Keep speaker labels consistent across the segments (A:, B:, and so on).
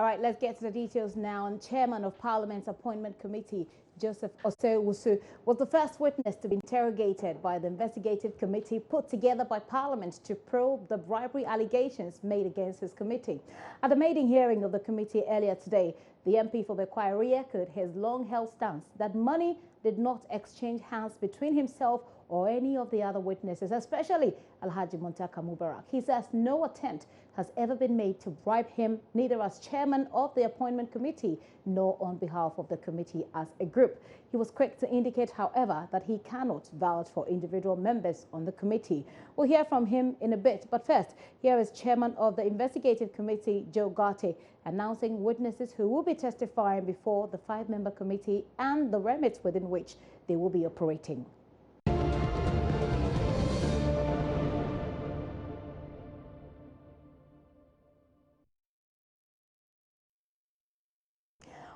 A: All right, let's get to the details now. And Chairman of Parliament's Appointment Committee, Joseph Osei-Wusu, was the first witness to be interrogated by the investigative committee put together by Parliament to probe the bribery allegations made against his committee. At the maiden hearing of the committee earlier today, the MP for Bekwai re-echoed his long-held stance that money did not exchange hands between himself or any of the other witnesses, especially Alhaji Muntaka Mubarak. He says no attempt has ever been made to bribe him, neither as chairman of the appointment committee nor on behalf of the committee as a group. He was quick to indicate, however, that he cannot vouch for individual members on the committee. We'll hear from him in a bit, but first, here is chairman of the investigative committee, Joe Garte, announcing witnesses who will be testifying before the 5-member committee and the remit within which they will be operating.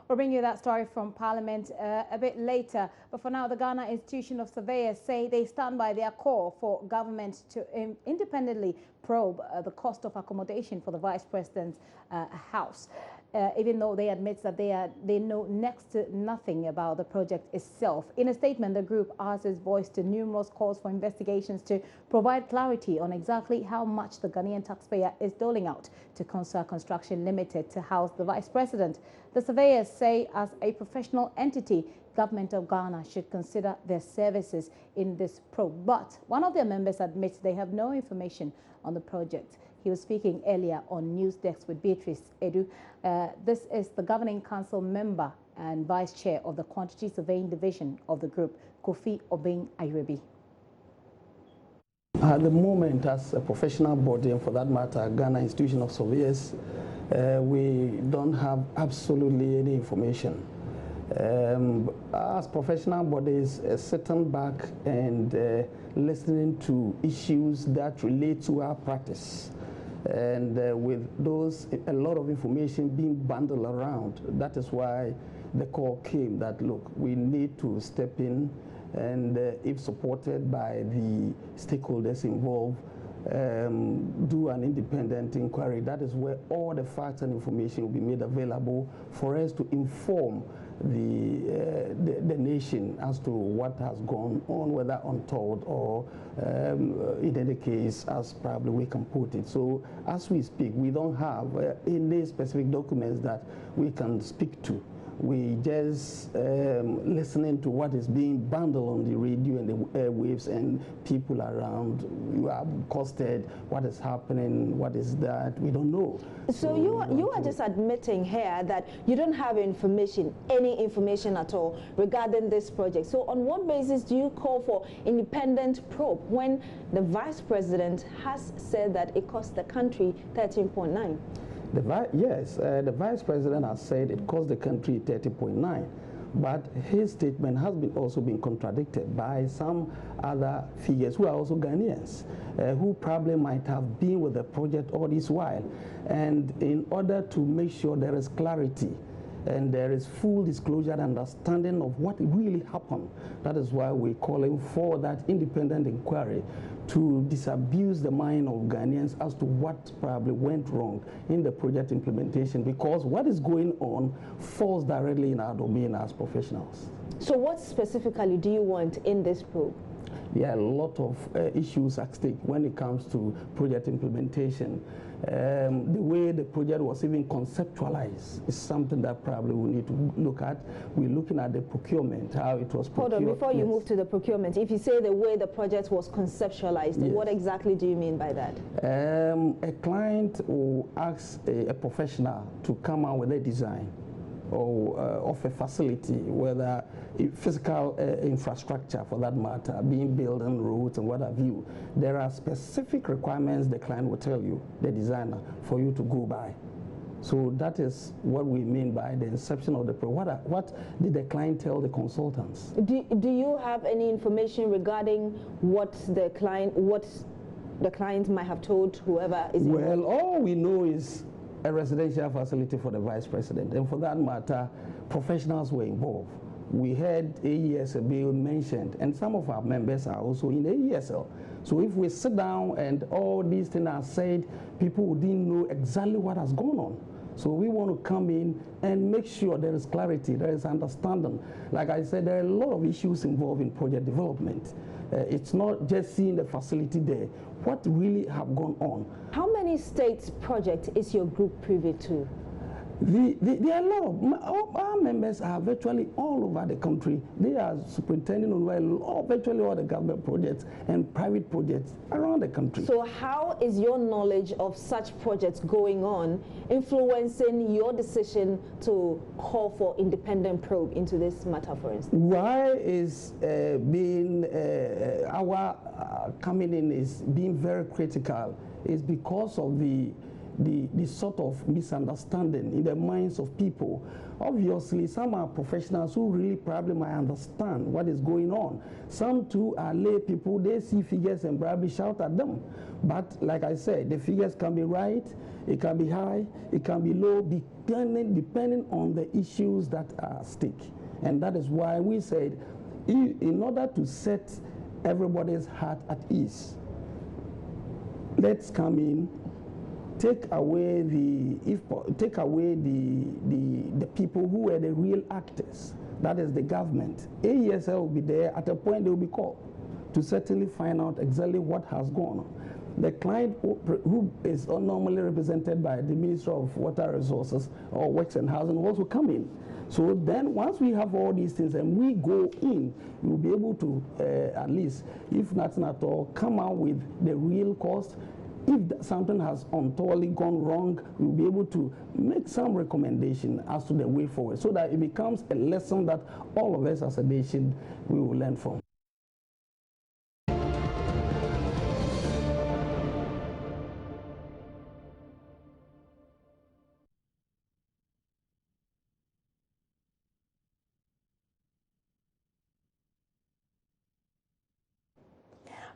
A: We'll bring you that story from Parliament a bit later. But for now, the Ghana Institution of Surveyors say they stand by their call for government to independently probe the cost of accommodation for the Vice President's house. Even though they admit that they know next to nothing about the project itself. In a statement, the group asks its voice to numerous calls for investigations to provide clarity on exactly how much the Ghanaian taxpayer is doling out to Concert Construction Limited to house the Vice President. The surveyors say, as a professional entity, Government of Ghana should consider their services in this probe. But one of their members admits they have no information on the project. He was speaking earlier on News Desk with Beatrice Edu. This is the Governing Council member and Vice Chair of the Quantity Surveying Division of the group, Kofi Obeng Ayrebi.
B: At the moment, as a professional body, and for that matter, Ghana Institution of Surveyors, we don't have absolutely any information. As professional bodies, sitting back and listening to issues that relate to our practice, and with those, a lot of information being bundled around, that is why the call came that, look, we need to step in and, if supported by the stakeholders involved, do an independent inquiry. That is where all the facts and information will be made available for us to inform the nation as to what has gone on, whether untold or in any case, as probably we can put it. So as we speak, we don't have any specific documents that we can speak to. We just listening to what is being bundled on the radio and the airwaves, and people around you are costed, what is happening, what is that, we don't know.
C: So you are just admitting here that you don't have information, any information at all regarding this project. So on what basis do you call for independent probe when the Vice President has said that it cost the country 13.9?
B: Yes, the Vice President has said it cost the country 30.9, but his statement has also been contradicted by some other figures who are also Ghanaians, who probably might have been with the project all this while. And in order to make sure there is clarity and there is full disclosure and understanding of what really happened, that is why we're calling for that independent inquiry to disabuse the mind of Ghanaians as to what probably went wrong in the project implementation, because what is going on falls directly in our domain as professionals.
C: So what specifically do you want in this probe?
B: Yeah, a lot of issues at stake when it comes to project implementation. The way the project was even conceptualized is something that probably we need to look at. We're looking at the procurement, how it was procured.
C: Hold on, before you move to the procurement, if you say the way the project was conceptualized, what exactly do you mean by that?
B: A client will ask a professional to come out with a design or of a facility, whether physical infrastructure for that matter, being built on roads and what have you. There are specific requirements the client will tell you, the designer, for you to go by. So that is what we mean by the inception of the project. What did the client tell the consultants?
C: Do you have any information regarding what the client might have told whoever is involved?
B: Well, all we know is a residential facility for the Vice President, and for that matter, professionals were involved. We had AESL bill mentioned, and some of our members are also in AESL. So if we sit down and all these things are said, people didn't know exactly what has gone on. So we want to come in and make sure there is clarity, there is understanding. Like I said, there are a lot of issues involved in project development. It's not just seeing the facility there. What really have gone on?
C: How many states projects is your group privy to?
B: There are a lot of our members are virtually all over the country. They are superintending on virtually all the government projects and private projects around the country.
C: So how is your knowledge of such projects going on influencing your decision to call for independent probe into this matter, for instance?
B: Why is our coming in is being very critical is because of the sort of misunderstanding in the minds of people. Obviously, some are professionals who really probably might understand what is going on. Some too are lay people, they see figures and probably shout at them. But like I said, the figures can be right, it can be high, it can be low, depending on the issues that are at stake. And that is why we said, in order to set everybody's heart at ease, let's come in, take away the people who were the real actors, that is the government. AESL will be there. At a point they will be called to certainly find out exactly what has gone on. The client who is normally represented by the Minister of Water Resources or Works and Housing will also come in. So then once we have all these things and we go in, we'll be able to at least, if nothing at all, come out with the real cost. If something has untowardly gone wrong, we'll be able to make some recommendation as to the way forward so that it becomes a lesson that all of us as a nation we will learn from.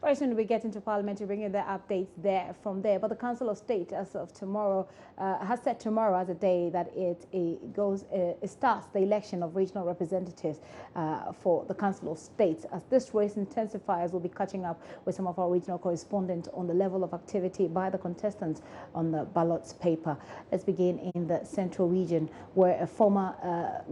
A: Very soon we get into Parliament to bring you the updates from there. But the Council of State, as of tomorrow, has set tomorrow as a day that it starts the election of regional representatives for the Council of State. As this race intensifies, we'll be catching up with some of our regional correspondents on the level of activity by the contestants on the ballots paper. Let's begin in the Central Region, where a former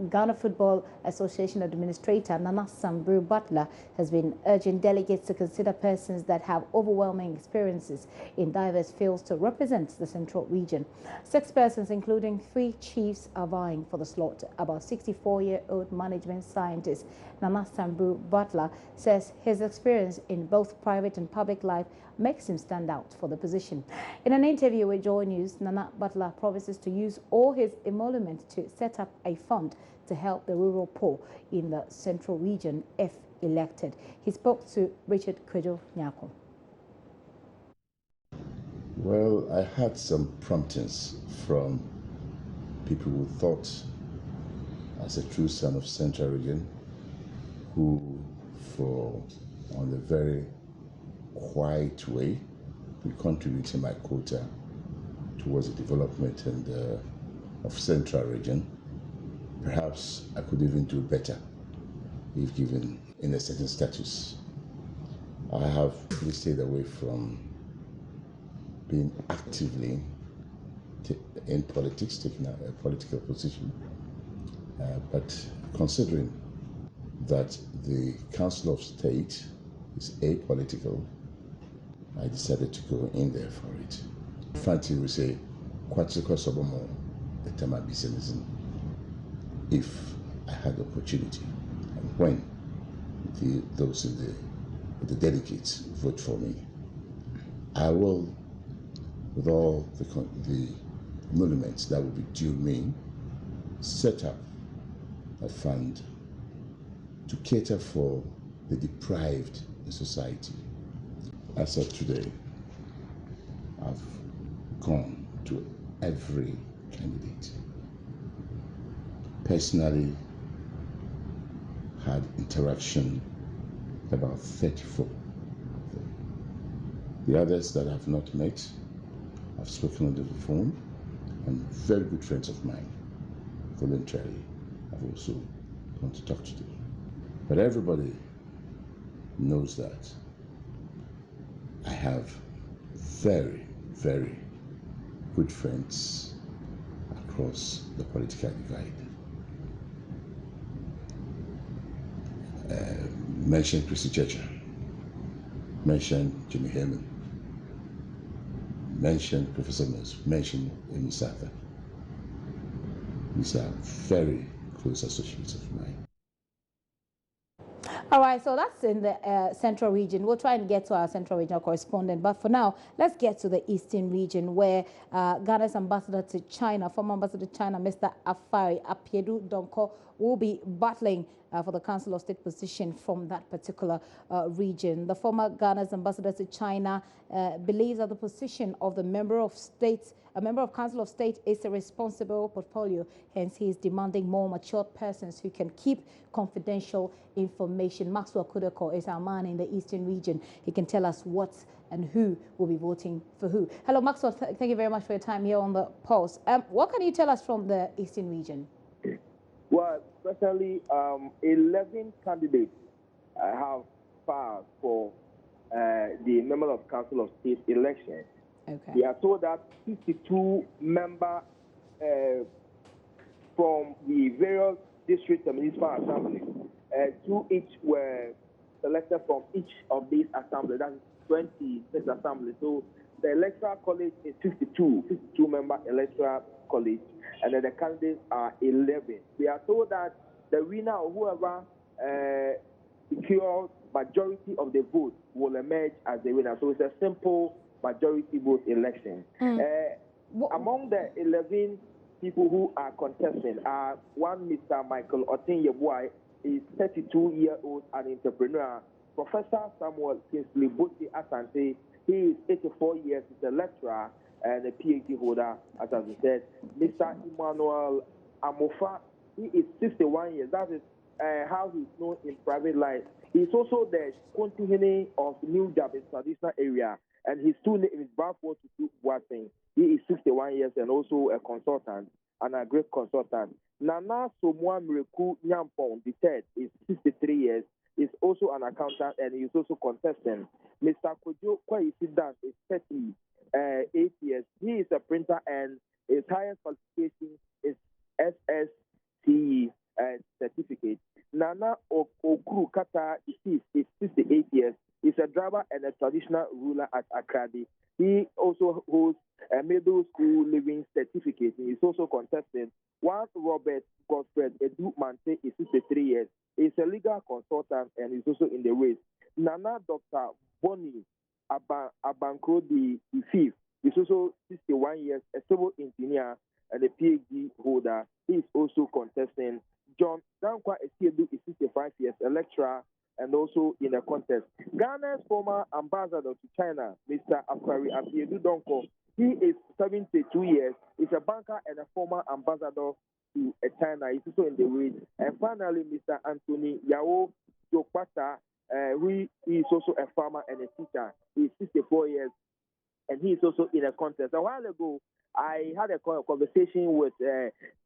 A: Ghana Football Association administrator, Nana Sambru Butler, has been urging delegates to consider persons that have overwhelming experiences in diverse fields to represent the Central Region. 6 persons, including 3 chiefs, are vying for the slot. About 64-year-old management scientist Nana Sambru Butler says his experience in both private and public life makes him stand out for the position. In an interview with Joy News, Nana Butler promises to use all his emolument to set up a fund to help the rural poor in the Central Region if elected. He spoke to Richard Kwejo Nyako.
D: Well, I had some promptings from people who thought, as a true son of Central Region, who, on a very quiet way, will contribute to my quota towards the development of Central Region. Perhaps I could even do better if given in a certain status. I have really stayed away from being actively in politics, taking a political position. But considering that the Council of State is apolitical, I decided to go in there for it. Frankly, we say, if I had the opportunity, and when those in the delegates vote for me, I will, with all the emoluments that will be due me, set up a fund to cater for the deprived in society. As of today, I've gone to every candidate. Personally, had interaction about 34. The others that I've not met, I've spoken on the phone, and very good friends of mine, voluntarily, I've also gone to talk to them. But everybody knows that I have very, very good friends across the political divide. Mention Christy Churcher, mention Jimmy Herman, mention Professor Mills, mention Amy Sather. These are very close associates of mine.
A: All right, so that's in the central region. We'll try and get to our central regional correspondent. But for now, let's get to the eastern region where Ghana's ambassador to China, former ambassador to China, Mr. Afari Apiedu Donko, will be battling for the Council of State position from that particular region. The former Ghana's ambassador to China believes that the position of the member of Council of State is a responsible portfolio. Hence, he is demanding more matured persons who can keep confidential information. Maxwell Kudoko is our man in the eastern region. He can tell us what and who will be voting for who. Hello, Maxwell. Thank you very much for your time here on the Pulse. What can you tell us from the eastern region?
E: Well, especially 11 candidates have filed for the member of Council of State election.
A: Okay.
E: We are told that 62 members from the various district and municipal assemblies, two each were selected from each of these assemblies. That's 26 assemblies. So the electoral college is 52-member electoral college, and then the candidates are 11. We are told that the winner or whoever secures majority of the vote will emerge as the winner. So it's a simple majority vote election. Among the 11 people who are contesting are one Mr. Michael Otin-Yeboah, is 32-year-old, an entrepreneur. Professor Samuel Kingsley Botti Asante, he is 84 years, he's a lecturer and a PhD holder, as I said. Mr. Emmanuel Amofa, he is 61 years. That is how he's known in private life. He's also the Kontihene of New Jabez traditional area, and his two names is Bafo Tutu Boateng. He is 61 years and also a consultant, and a great consultant. Nana Somua Mireku Nyampong, the third, is 63 years. He's also an accountant, and he's also contestant. Mr. Kojo Kwayisidan is 38 years. He is a printer, and his highest qualification is SSCE certificate. Nana Okuru Kata is 68 years. He's a driver and a traditional ruler at Akradi. He also holds a middle school living certificate. He is also contesting. One Robert Godfred Edu Mante is 63 years. He's a legal consultant and he's also in the race. Nana Dr. Bonnie Abankro the fifth is also 61 years, a civil engineer and a PhD holder. He is also contesting. John Dankwa Esiedu is 65 years, a lecturer and also in a contest. Ghana's former ambassador to China, Mr. Afari Apiedu Donko, he is 72 years. He's a banker and a former ambassador to China. He's also in the race. And finally, Mr. Anthony Yao Jokpata, who is also a farmer and a teacher. He's 64 years, and he is also in a contest. A while ago, I had a conversation with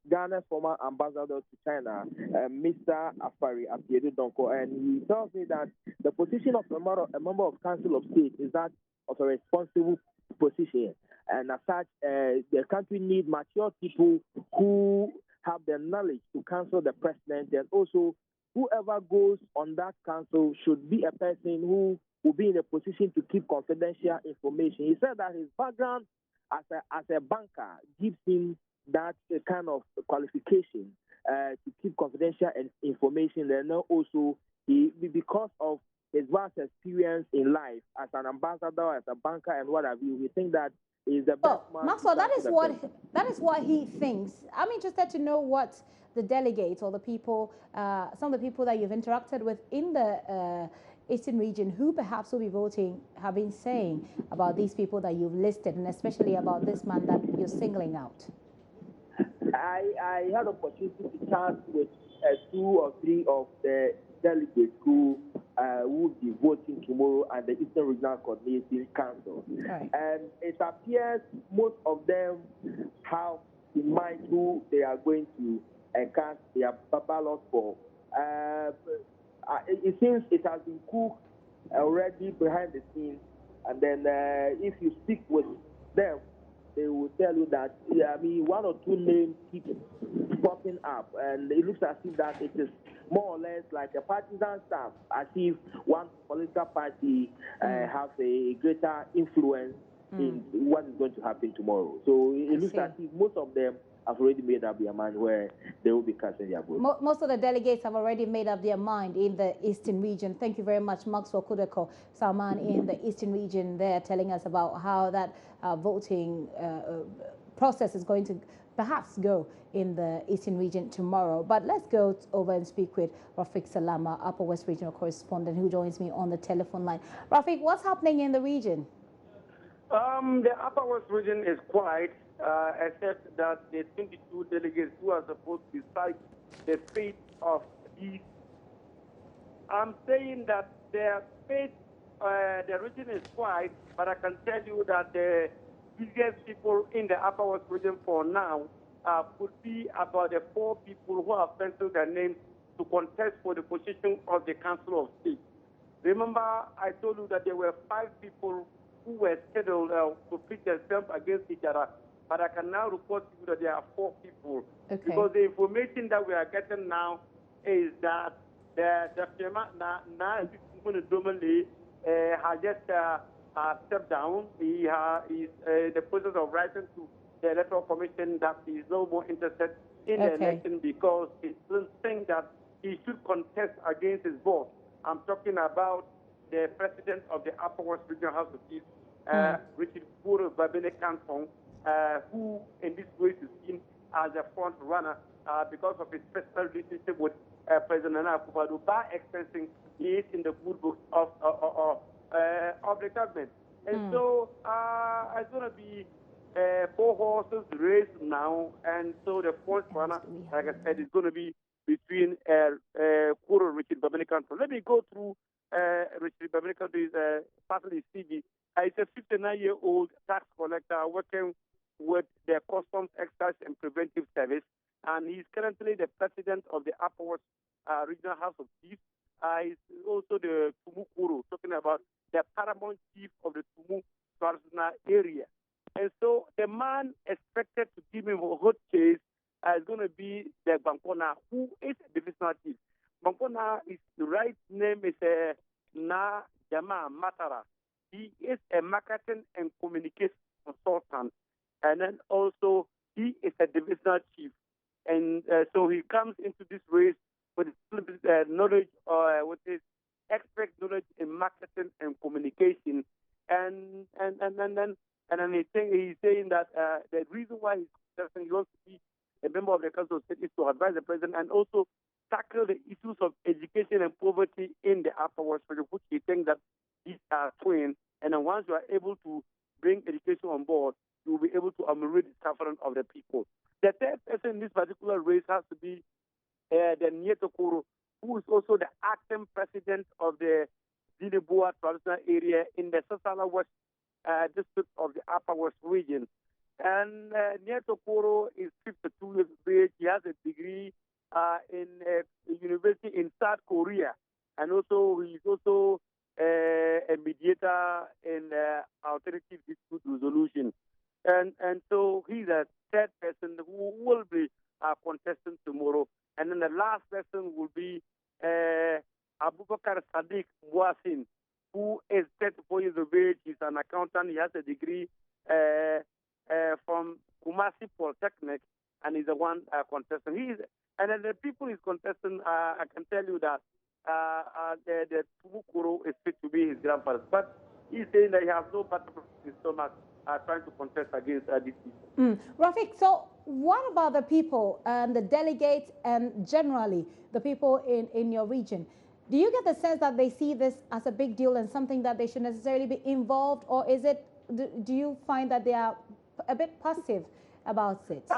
E: Ghana's former ambassador to China, Mr. Afari Apiedu Donko, and he tells me that the position of a member of Council of State is that of a responsible position. And as such, the country needs mature people who have the knowledge to counsel the president, and also whoever goes on that council should be a person who will be in a position to keep confidential information. He said that his background as a banker gives him that kind of qualification to keep confidential information, and also because of his vast experience in life as an ambassador, as a banker, and what have you, we think that is the best man.
A: Maxwell, that is what he thinks. I'm interested to know what the delegates or the people, some of the people that you've interacted with in the Eastern region, who perhaps will be voting, have been saying about these people that you've listed, and especially about this man that you're singling out.
E: I had an opportunity to chat with 2 or 3 of the delegates who will be voting tomorrow at the Eastern Regional Coordinating Council.
A: Right.
E: And it appears most of them have in mind who they are going to cast their ballot for. It seems it has been cooked already behind the scenes, and then if you speak with them, they will tell you that, yeah, I mean, one or two names keep popping up, and it looks as if that it is more or less like a partisan stuff, as if one political party has a greater influence in what is going to happen tomorrow. So it looks as if most of them have already made up their mind where they will be casting their vote.
A: Most of the delegates have already made up their mind in the Eastern region. Thank you very much, Maxwell Kudeko, Salman in the Eastern region there, telling us about how that voting process is going to perhaps go in the Eastern region tomorrow. But let's go over and speak with Rafiq Salama, Upper West Regional Correspondent, who joins me on the telephone line. Rafiq, what's happening in the region?
F: The Upper West region is quiet, except that the 22 delegates who are supposed to decide the fate of these. I'm saying that their fate, the region is quiet, but I can tell you that the biggest people in the Upper West region for now could be about the 4 people who have penciled their names to contest for the position of the Council of State. Remember, I told you that there were 5 people who were scheduled to pit themselves against each other, but I can now report to you that there are 4 people.
A: Okay.
F: Because the information that we are getting now is that the Chairman has just stepped down. He is in the process of writing to the Electoral Commission that he is no more interested in the election because he doesn't think that he should contest against his boss. I'm talking about the president of the Upper West Regional House of Chiefs, Richard Babene Kantong, who in this race is seen as a front runner because of his personal relationship with President Nana Akufo-Addo. By extension, he is in the good books of the government. And so it's going to be 4 horses race now, and so the first runner, like I said, is going to be between Kuro Richard Babene Kantong. Let me go through Richard Babene Kantong's personal CV. He's a 59-year-old tax collector working with the Customs, Excise and Preventive Service, and he's currently the president of the Upper West Regional House of Chiefs. He's also the Tumu Kuro, talking about the paramount chief of the Tumu traditional area. And so the man expected to give him a hot chase is going to be the Bankona, who is a divisional chief. Bankona, his right name is Na Jama Matara. He is a marketing and communication consultant, and then also he is a divisional chief. And so he comes into this race with knowledge, with his expert knowledge in marketing and communication. And then he's saying that the reason why he wants to be a member of the Council of State is to advise the president and also tackle the issues of education and poverty in the Upper West region, which he thinks that these are twin. And then once you are able to bring education on board, you will be able to ameliorate the suffering of the people. The third person in this particular race has to be the Nieto Koro, who is also the acting president of the Dinebua traditional area in the Sasala West district of the Upper West region. And Nieto Koro is 52 years of age. He has a degree in a university in South Korea. And also, he's also a mediator in alternative dispute resolution. And so he's a third person who will be contesting tomorrow. And then the last person will be Abubakar Sadiq Mwasin, who is 34 years of age. He's an accountant. He has a degree from Kumasi Polytechnic, and he's the one contesting. And then the people he's contesting, I can tell you that the Tumukuro is fit to be his grandfather. But he's saying that he has no battle in his stomach trying to contest against these people.
A: Rafiq, so what about the people and the delegates and generally the people in your region? Do you get the sense that they see this as a big deal and something that they should necessarily be involved, or is it, do you find that they are a bit passive about it?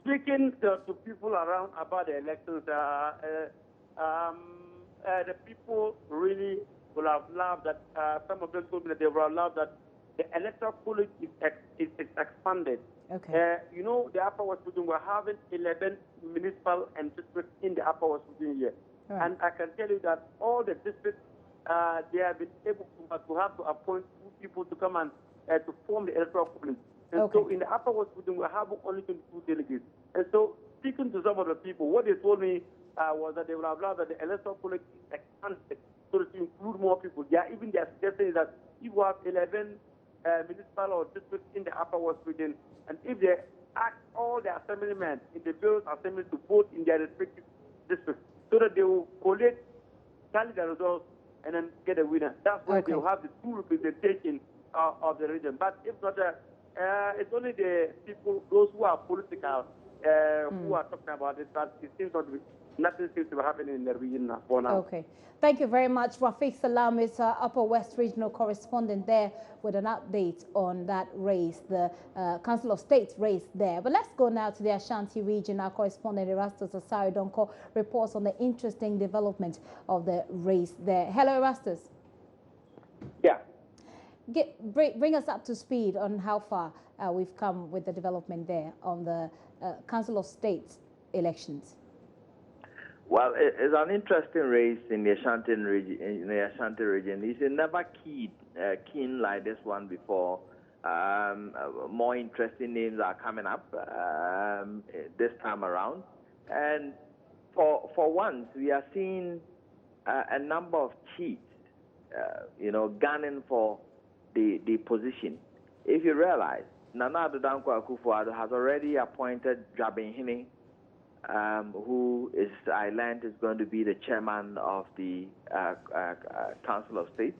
F: Speaking to people around about the elections, the people really will have loved that. Some of them told me that they will have loved that the electoral college is expanded.
A: Okay.
F: You know, the Upper West region, we're having 11 municipal and districts in the Upper West region here.
A: Right.
F: And I can tell you that all the districts, they have been able to have to appoint 2 people to come and to form the electoral college. And so in the Upper West Region, we have only 22 delegates. And so speaking to some of the people, what they told me was that they would have loved that the electoral college is expanded so to include more people. Even they are suggesting that if you have 11 municipal or districts in the Upper West Region, and if they ask all the assemblymen in the various assemblies to vote in their respective districts, so that they will collate, tally the results, and then get a winner. That's why they will have the full representation of the region. But if not, it's only the people, those who are political, who are talking about it, but it seems not to be, nothing seems to be happening in the region for now.
A: Okay. Thank you very much. Rafiq Salam is our Upper West Regional correspondent there with an update on that race, the Council of State race there. But let's go now to the Ashanti region. Our correspondent Erastus Asari Donko reports on the interesting development of the race there. Hello, Erastus.
G: Yeah.
A: Bring us up to speed on how far we've come with the development there on the Council of State elections.
G: Well, it's an interesting race in the Ashanti region. It's never keen like this one before. More interesting names are coming up this time around, and for once we are seeing a number of chiefs, gunning for the position. If you realize, Nana Addo Dankwa Akufo-Addo has already appointed Dwabin who is, I learned, is going to be the chairman of the Council of State.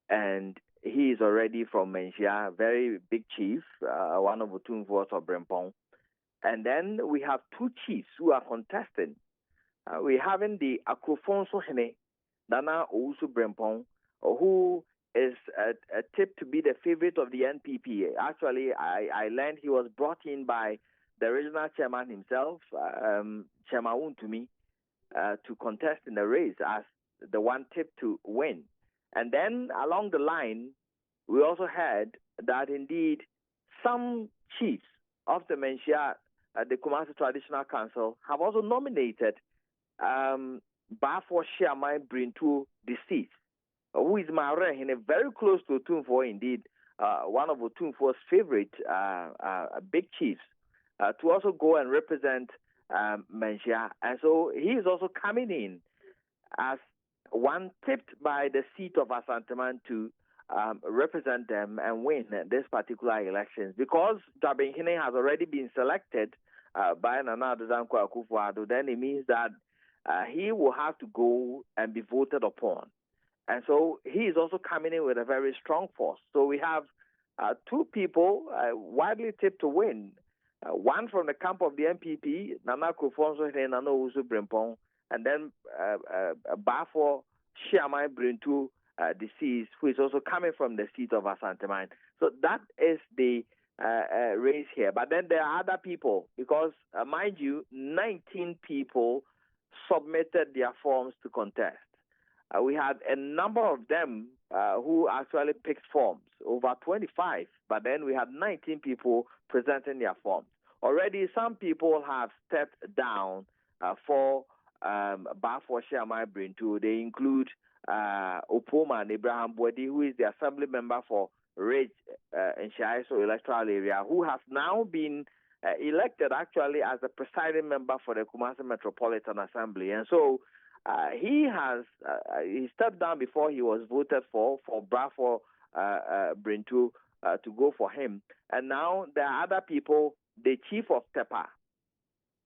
G: And he is already from Menchia, very big chief, one of the two votes of Brempong. And then we have two chiefs who are contesting. We're having the Akrofonso Hene, Nana Owusu Brempong, who is tipped to be the favorite of the NPP. Actually, I learned he was brought in by the regional chairman himself, Chairman Untumi, to contest in the race as the one tipped to win. And then along the line, we also heard that indeed some chiefs of the Menchia, the Kumasi Traditional Council, have also nominated Bafo Shiamai Brintu deceased, who is Maureen, very close to Otumfuo, indeed, one of Otumfuo's favorite big chiefs, to also go and represent Menchia. And so he is also coming in as one tipped by the seat of Asanteman to represent them and win this particular elections. Because Dwabin Hene has already been selected by Nana Addo Dankwa Akufo-Addo, then it means that he will have to go and be voted upon. And so he is also coming in with a very strong force. So we have two people widely tipped to win. One from the camp of the MPP, Nana Akrofonso Hene, Nana Owusu Brempong, and then Bafo Shiamai Brintu deceased, who is also coming from the seat of Asanteman. So that is the race here. But then there are other people, because mind you, 19 people submitted their forms to contest. We had a number of them who actually picked forms, over 25, but then we had 19 people presenting their forms. Already some people have stepped down for Bafo Shiamai Brintu. They include Opoma and Abraham Bwedi, who is the assembly member for Ridge in Shaiso electoral area, who has now been elected actually as the presiding member for the Kumasi Metropolitan Assembly. And so he stepped down before he was voted for Bafo Brintu to go for him. And now there are other people, the chief of Tepa,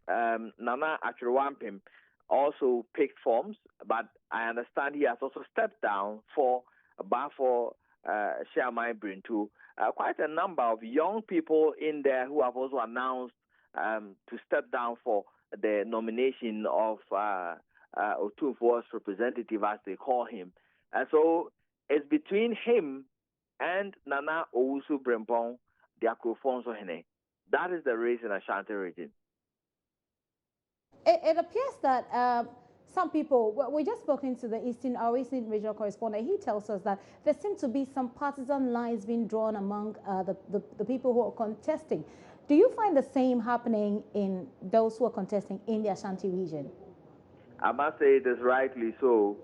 G: Nana Achirwampim, also picked forms, but I understand he has also stepped down for Bafo Shiamai Brintu. Quite a number of young people in there who have also announced to step down for the nomination of Otumfuo's representative, as they call him. And so it's between him and Nana Owusu Brempong, the Akrofonso Hene. That is the race in Ashanti region.
A: It appears that some people, we just spoken to our Eastern regional correspondent. He tells us that there seem to be some partisan lines being drawn among the people who are contesting. Do you find the same happening in those who are contesting in the Ashanti region?
G: I must say it is rightly so.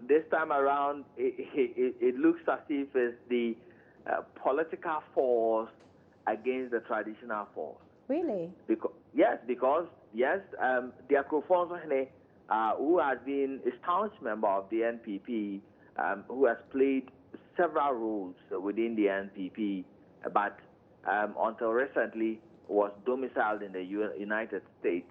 G: This time around, it looks as if it's the political force against the traditional force.
A: Really?
G: Because the Akrofonso who has been a staunch member of the NPP, who has played several roles within the NPP, but until recently was domiciled in the United States,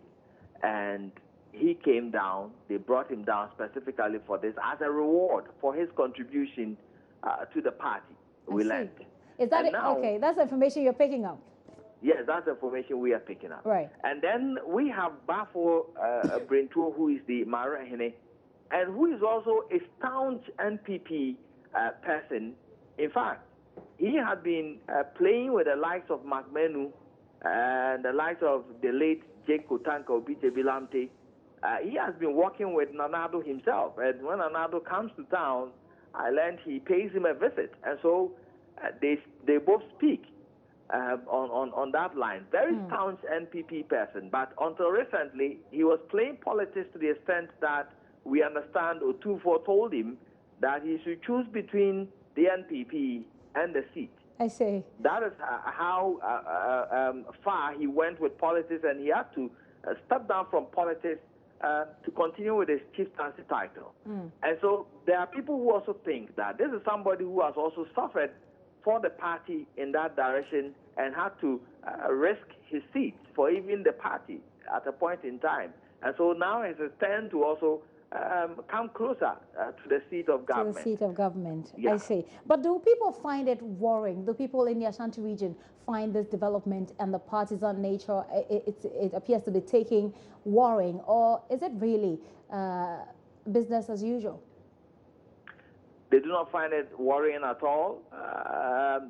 G: and he came down. They brought him down specifically for this as a reward for his contribution to the party. We learned.
A: Is that okay? That's information you're picking up.
G: Yes, that's information we are picking up.
A: Right.
G: And then we have Bafo Brinto, who is the Marahene, and who is also a staunch NPP person. In fact, he had been playing with the likes of McMenu and the likes of the late Jake Kotanka Obiche Bilamte. He has been working with Nanado himself, and when Nanado comes to town, I learned he pays him a visit, and so they both speak on that line. Very staunch NPP person, but until recently, he was playing politics to the extent that we understand Otunfo told him that he should choose between the NPP and the seat.
A: I see.
G: That is how far he went with politics, and he had to step down from politics to continue with his chieftaincy title. And so there are people who also think that this is somebody who has also suffered for the party in that direction and had to risk his seat for even the party at a point in time. And so now it's a turn to also come closer to the seat of government. To the seat
A: of government,
G: yeah.
A: I see. But do people find it worrying? Do people in the Ashanti region find this development and the partisan nature, it appears to be taking worrying, or is it really business as usual?
G: They do not find it worrying at all.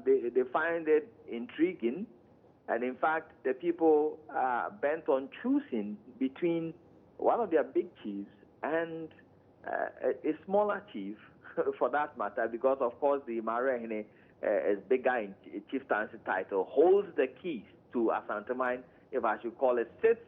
G: They find it intriguing. And in fact, the people are bent on choosing between one of their big chiefs and a smaller chief, for that matter, because, of course, the Marehene is bigger in chieftaincy title, holds the keys to Asanteman, if I should call it, sits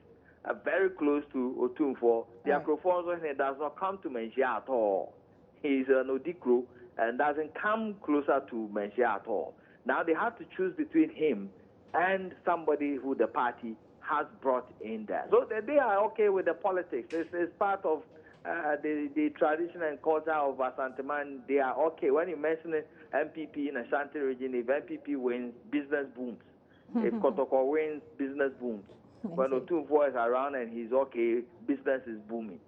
G: very close to Otunfo. The Akrofonso does not come to Menchia at all. He's an Odikro and doesn't come closer to Menchia at all. Now they have to choose between him and somebody who the party has brought in there. So they are okay with the politics. It's part of the tradition and culture of Asanteman. They are okay. When you mention MPP in Ashanti region, if MPP wins, business booms. If Kotoko wins, business booms. When Otunfo is around and he's okay, business is booming.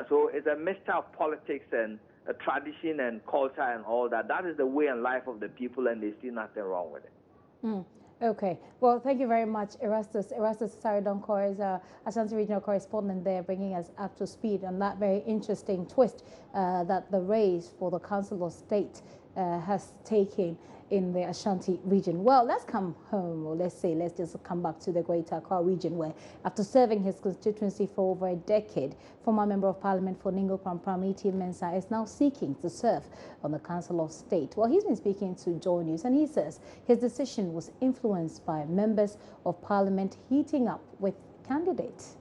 G: So it's a mixture of politics and tradition and culture and all that. That is the way and life of the people, and they see nothing wrong with it.
A: Okay. Well, thank you very much, Erastus. Erastus Saridonko is Ashanti regional correspondent there, bringing us up to speed on that very interesting twist that the race for the Council of State has taken in the Ashanti region. Well, let's come home, or let's just come back to the Greater Accra region, where after serving his constituency for over a decade, former Member of Parliament for Ningo Prampram, E.T. Mensah, is now seeking to serve on the Council of State. Well, he's been speaking to Joy News, and he says his decision was influenced by members of Parliament heating up with candidates.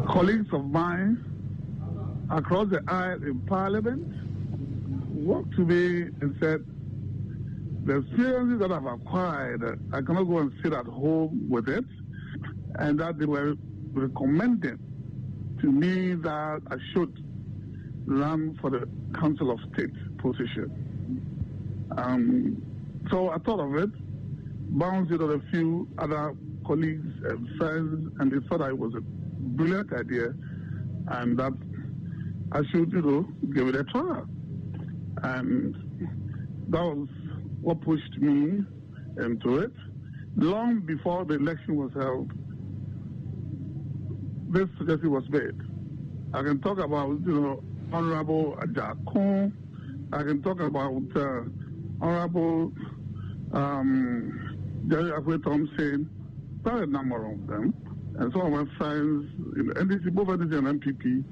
H: Colleagues of mine across the aisle in Parliament walked to me and said, the experiences that I've acquired, I cannot go and sit at home with it, and that they were recommending to me that I should run for the Council of State position. So I thought of it, bounced it on a few other colleagues and friends, and they thought it was a brilliant idea, and that I should, give it a try. And that was what pushed me into it. Long before the election was held, this suggestion was made. I can talk about, Honorable Ajakon. I can talk about Honorable Jerry Akwe Thompson. Quite a number of them. And some of my friends in NDC, both NDC and MPP,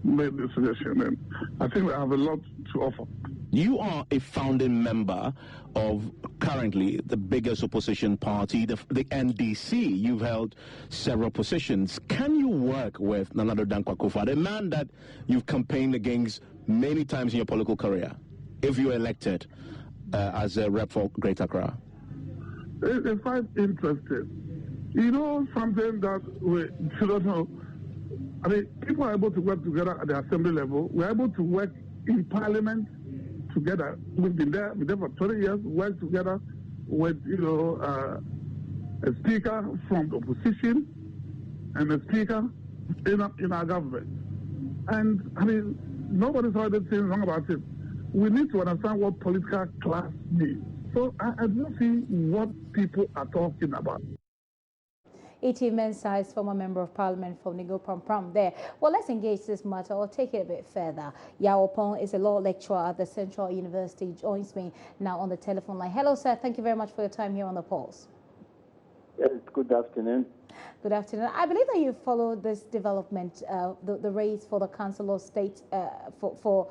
H: made the suggestion. And I think we have a lot to offer.
I: You are a founding member of currently the biggest opposition party, the NDC. You've held several positions. Can you work with Nanado Dankwa Akufo-Addo, a man that you've campaigned against many times in your political career, if you're elected as a rep for Greater Accra?
H: It's quite interesting. You know something that we don't know? I mean, people are able to work together at the assembly level. We're able to work in parliament together. We've been there for 20 years, worked together with, a speaker from the opposition and a speaker in our government. And, I mean, nobody's heard anything wrong about it. We need to understand what political class means. So I don't see what people are talking about.
A: E.T. Mensah is former member of parliament for Nigo Pram there. Well, let's engage this matter or take it a bit further. Yao Pong is a law lecturer at the Central University, joins me now on the telephone line. Hello, sir. Thank you very much for your time here on the Pulse.
J: Yes, good afternoon.
A: Good afternoon. I believe that you followed this development, the race for the Council of State, the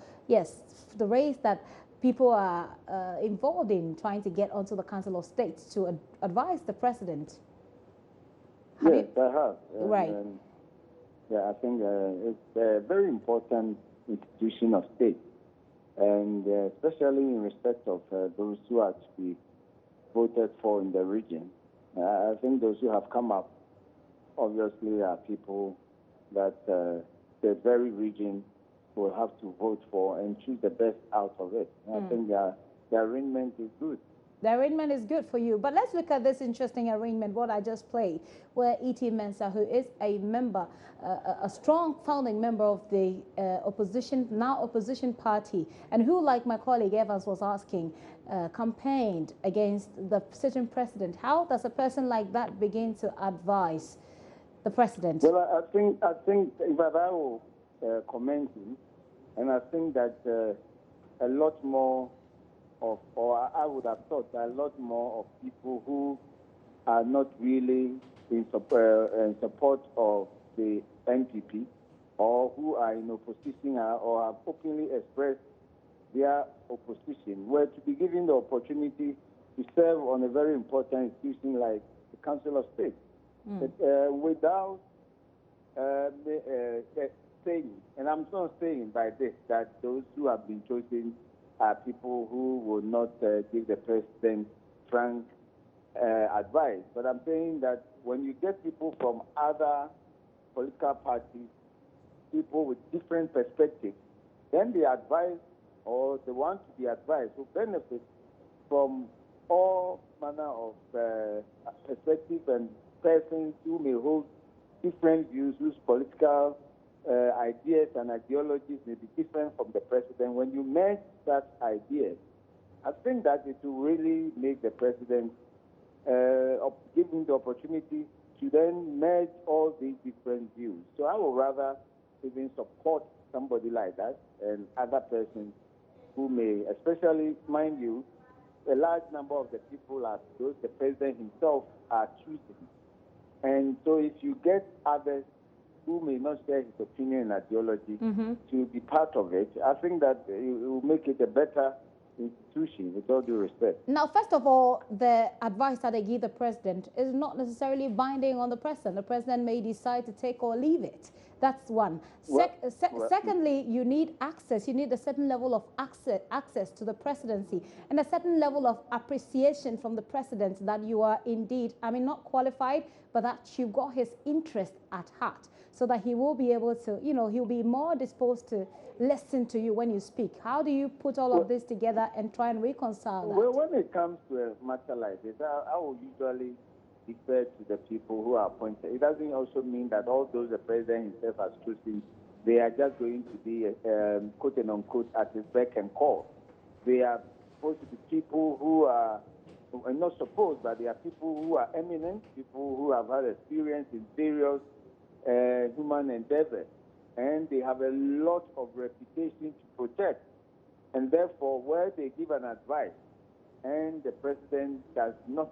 A: race that people are involved in trying to get onto the Council of State to advise the president.
J: Yes, I have.
A: Right.
J: Yeah, I think it's a very important institution of state, and especially in respect of those who are to be voted for in the region. I think those who have come up, obviously, are people that the very region will have to vote for and choose the best out of it. I think the arrangement is good.
A: The arrangement is good for you. But let's look at this interesting arrangement, what I just played, where E.T. Mensah, who is a member, a strong founding member of the opposition party, and who, like my colleague Evans was asking, campaigned against the sitting president. How does a person like that begin to advise the president?
J: Well, I think if I will comment him, and I think that a lot more or I would have thought a lot more of people who are not really in support of the NPP, or who are in opposition or have openly expressed their opposition, were to be given the opportunity to serve on a very important institution like the Council of State. But, without saying, and I'm not saying by this that those who have been chosen are people who will not give the president frank advice. But I'm saying that when you get people from other political parties, people with different perspectives, then the advice or the one to be advised will benefit from all manner of perspectives and persons who may hold different views, whose political ideas and ideologies may be different from the president. When you merge such ideas, I think that it will really make the president give him the opportunity to then merge all these different views. So I would rather even support somebody like that and other persons who may, especially, mind you, a large number of the people are those the president himself are choosing. And so if you get others who may not share his opinion and ideology to be part of it, I think that it will make it a better institution, with all due respect.
A: Now, first of all, the advice that they give the president is not necessarily binding on the president. The president may decide to take or leave it. That's one. Secondly, you need access. You need a certain level of access to the presidency and a certain level of appreciation from the president that you are indeed, I mean, not qualified, but that you've got his interest at heart, so that he will be able to, he'll be more disposed to listen to you when you speak. How do you put all of this together and try and reconcile that?
J: Well, when it comes to a matter like this, I will usually defer to the people who are appointed. It doesn't also mean that all those the president himself has chosen, they are just going to be, quote and unquote, at his beck and call. They are supposed to be people who are not supposed, but they are people who are eminent, people who have had experience in various human endeavors, and they have a lot of reputation to protect. And therefore, where they give an advice and the president does not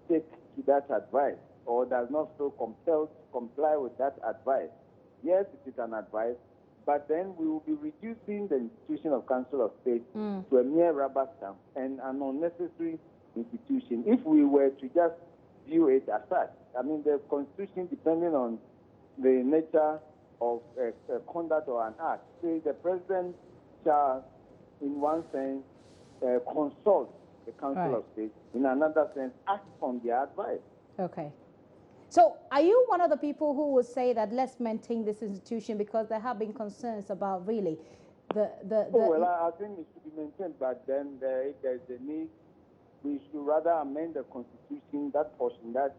J: take to that advice or does not feel compelled to comply with that advice, yes, it is an advice, but then we will be reducing the institution of Council of State to a mere rubber stamp and an unnecessary institution if we were to just view it as such. I mean, the Constitution, depending on the nature of conduct or an act, says the president shall, in one sense, consult the Council of State, in another sense, act on their advice.
A: Okay. So are you one of the people who would say that let's maintain this institution because there have been concerns about really
J: well, I think it should be maintained, but then if there's a need, we should rather amend the Constitution, that portion, that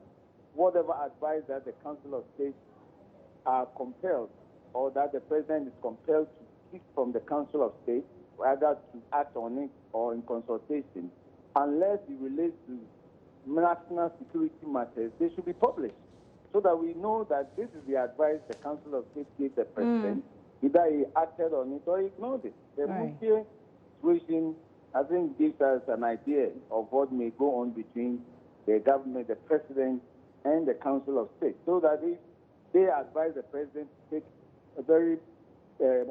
J: whatever advice that the Council of State are compelled, or that the President is compelled to seek from the Council of State, either to act on it or in consultation, unless it relates to national security matters, they should be published so that we know that this is the advice the Council of State gave the President. Either he acted on it or he ignored it. The Mukia situation, I think, gives us an idea of what may go on between the government, the President, and the Council of State, so that if they advise the President to take a very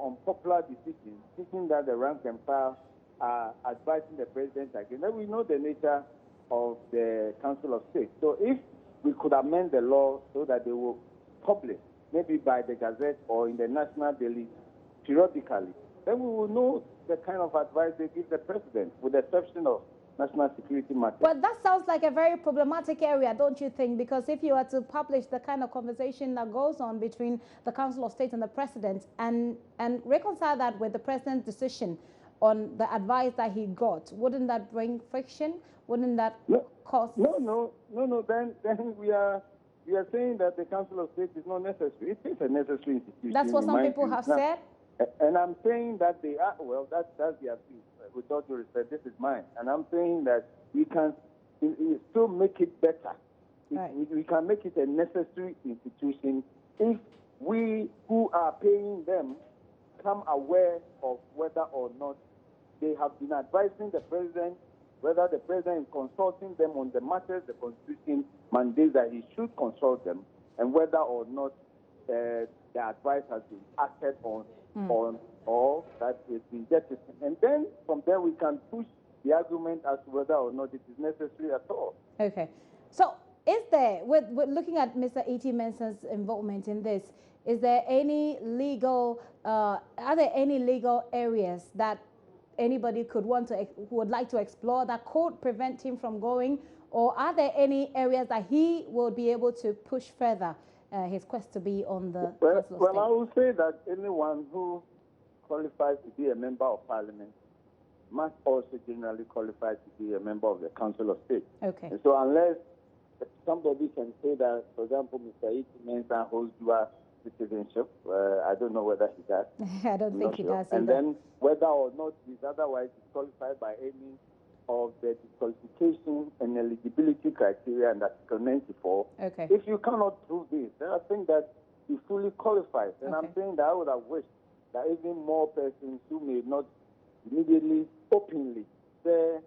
J: unpopular decision, thinking that the rank and file are advising the President again, then we know the nature of the Council of State. So if we could amend the law so that they will publish, maybe by the Gazette or in the National Daily periodically, then we will know the kind of advice they give the President, with the exception of national security matters.
A: But that sounds like a very problematic area, don't you think? Because if you were to publish the kind of conversation that goes on between the Council of State and the President and reconcile that with the President's decision on the advice that he got, wouldn't that bring friction? Wouldn't that cause...
J: No. Then we are saying that the Council of State is not necessary. It is a necessary institution.
A: That's what some people have said.
J: And I'm saying that they are, well, that's their view. With all due respect, this is mine. And I'm saying that we can still make it better. We can make it a necessary institution if we who are paying them come aware of whether or not they have been advising the President, whether the President is consulting them on the matters the Constitution mandates that he should consult them, and whether or not the advice has been acted on, or that it's been jettisoned. And then from there we can push the argument as to whether or not it is necessary at all.
A: Okay. So is there, with looking at Mr. E.T. Mensah's involvement in this, is there any legal, are there any legal areas that anybody would like to explore that could prevent him from going? Or are there any areas that he will be able to push further his quest to be on the Council of State?
J: Well, I will say that anyone who qualifies to be a member of Parliament must also generally qualify to be a member of the Council of State.
A: Okay.
J: And so unless somebody can say that, for example, Mr. E.T. Mensah holds dual citizenship, I don't know whether he does.
A: I don't think he does either.
J: And then whether or not he's otherwise disqualified by any of the disqualification and eligibility criteria in Article 94.
A: Okay.
J: If you cannot prove this, then I think that he fully qualifies. And I'm saying that I would have wished that even more persons who may not immediately, openly share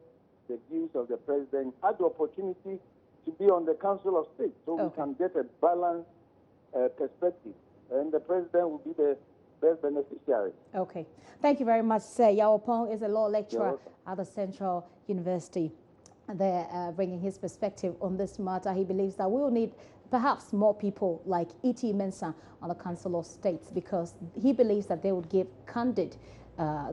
J: the views of the President had the opportunity to be on the Council of State, so we can get a balanced perspective, and the President will be the best beneficiary.
A: Okay. Thank you very much, sir. Yao Pong is a law lecturer at the Central University. They're bringing his perspective on this matter. He believes that we will need perhaps more people like E.T. Mensah on the Council of States, because he believes that they would give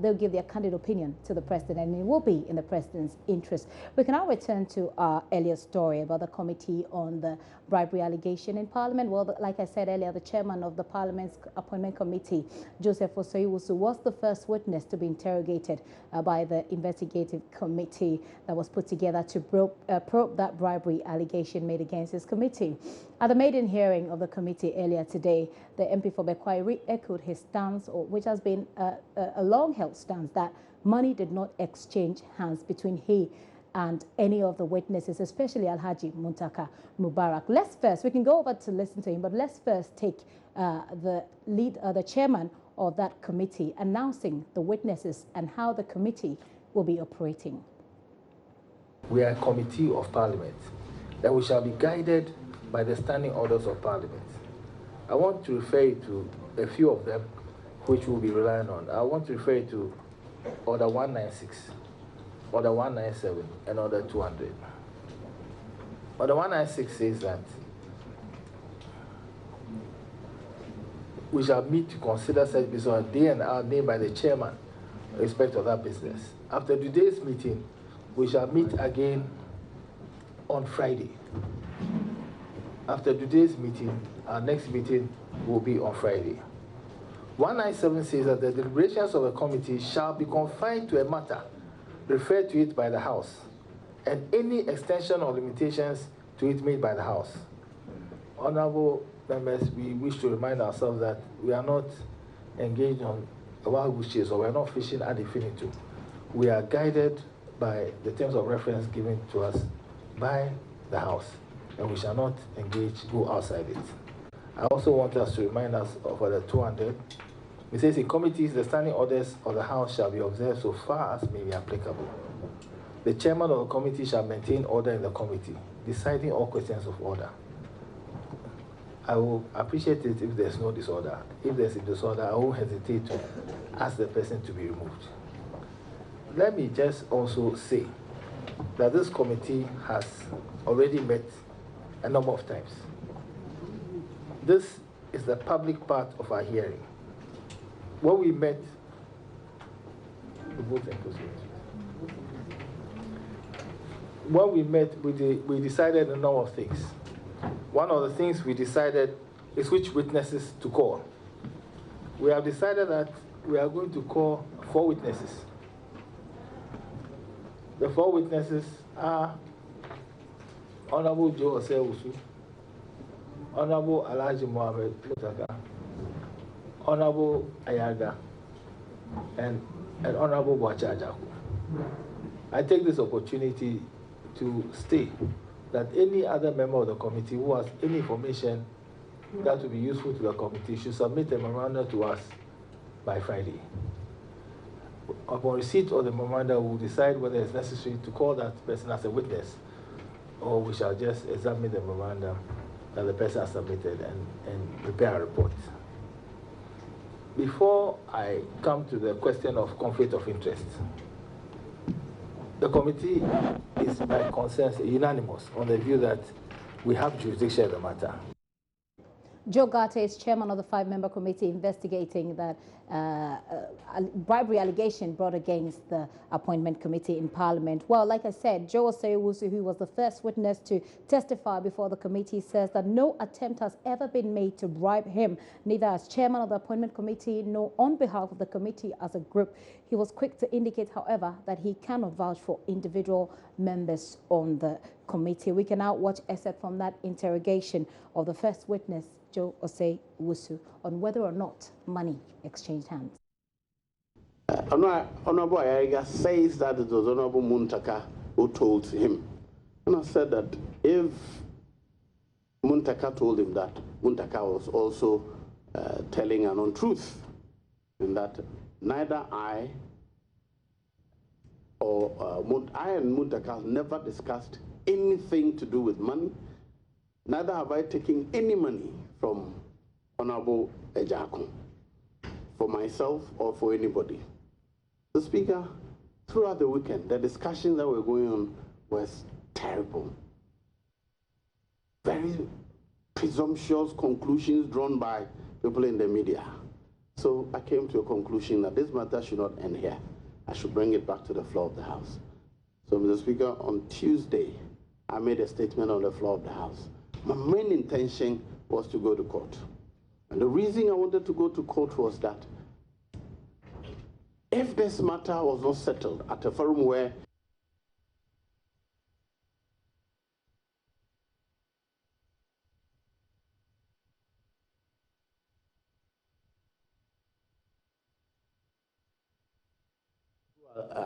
A: they'll give their candid opinion to the President, and it will be in the President's interest. We can now return to our earlier story about the committee on the bribery allegation in Parliament. Well, like I said earlier, the chairman of the Parliament's appointment committee, Joseph Osei-Wusu, was the first witness to be interrogated by the investigative committee that was put together to probe that bribery allegation made against his committee. At the maiden hearing of the committee earlier today, the MP for Bekwai re-echoed his stance, which has been a long-held stance, that money did not exchange hands between he and any of the witnesses, especially Alhaji Muntaka Mubarak. We can go over to listen to him, but let's first take the chairman of that committee announcing the witnesses and how the committee will be operating.
K: We are a committee of Parliament, that we shall be guided by the standing orders of Parliament. I want to refer you to a few of them, which we'll be relying on. I want to refer you to Order 196, Order 197, and Order 200. Order 196 says that we shall meet to consider such business on a day and hour named by the chairman in respect of that business. After today's meeting, we shall meet again on Friday. After today's meeting, our next meeting will be on Friday. 197 says that the deliberations of a committee shall be confined to a matter referred to it by the House, and any extension or limitations to it made by the House. Honorable members, we wish to remind ourselves that we are not engaged on a wild goose chase, or we are not fishing ad infinitum. We are guided by the terms of reference given to us by the House, and we shall not go outside it. I also want us to remind us of the 200. It says, in committees, the standing orders of the House shall be observed so far as may be applicable. The chairman of the committee shall maintain order in the committee, deciding all questions of order. I will appreciate it if there's no disorder. If there's a disorder, I won't hesitate to ask the person to be removed. Let me just also say that this committee has already met a number of times. This is the public part of our hearing. When we met, we decided a number of things. One of the things we decided is which witnesses to call. We have decided that we are going to call 4 witnesses. The 4 witnesses are Honorable Joe Osewusu, Honorable Alhaji Mohammed Mutaka, Honorable Ayaga, and Honorable Bwachajaku. I take this opportunity to state that any other member of the committee who has any information that will be useful to the committee should submit a memorandum to us by Friday. Upon receipt of the memorandum, we will decide whether it's necessary to call that person as a witness, or we shall just examine the memorandum that the person has submitted and prepare a report. Before I come to the question of conflict of interest, the committee is by consensus unanimous on the view that we have jurisdiction in the matter.
A: Joe Garte is chairman of the 5-member committee investigating that bribery allegation brought against the appointment committee in Parliament. Well, like I said, Joe Osewusu, who was the first witness to testify before the committee, says that no attempt has ever been made to bribe him, neither as chairman of the appointment committee nor on behalf of the committee as a group. He was quick to indicate, however, that he cannot vouch for individual members on the committee. We can now watch excerpt from that interrogation of the first witness, Joe Osewusu, on whether or not money exchanged hands.
B: Honorable Ayaga says that it was Honorable Muntaka who told him. And I said that if Muntaka told him that, Muntaka was also telling an untruth, in that neither I and Muntaka never discussed anything to do with money. Neither have I taken any money from Honorable Ejaku for myself or for anybody. The Speaker, throughout the weekend, the discussions that were going on was terrible. Very presumptuous conclusions drawn by people in the media. So I came to a conclusion that this matter should not end here. I should bring it back to the floor of the House. So, Mr. Speaker, on Tuesday, I made a statement on the floor of the House. My main intention was to go to court. And the reason I wanted to go to court was that if this matter was not settled at a forum where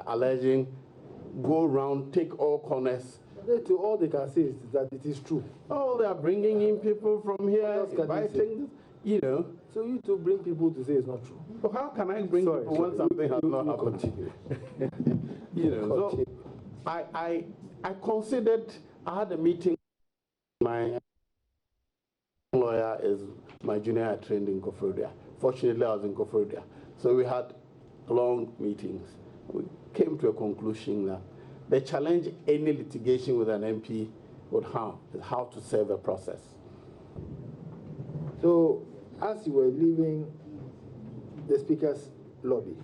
B: alleging, go around, take all corners.
K: To all they can say is that it is true.
B: Oh, they are bringing in people from here, inviting, you know.
K: So you to bring people to say it's not true.
B: So how can I bring people when something has not happened?
K: Continue.
B: You know, so I considered, I had a meeting. My lawyer is my junior I trained in Kofrodia. Fortunately, I was in Kofrodia. So we had long meetings. We came to a conclusion that the challenge any litigation with an MP would have is how to serve a process.
K: So, as you were leaving the Speaker's lobby,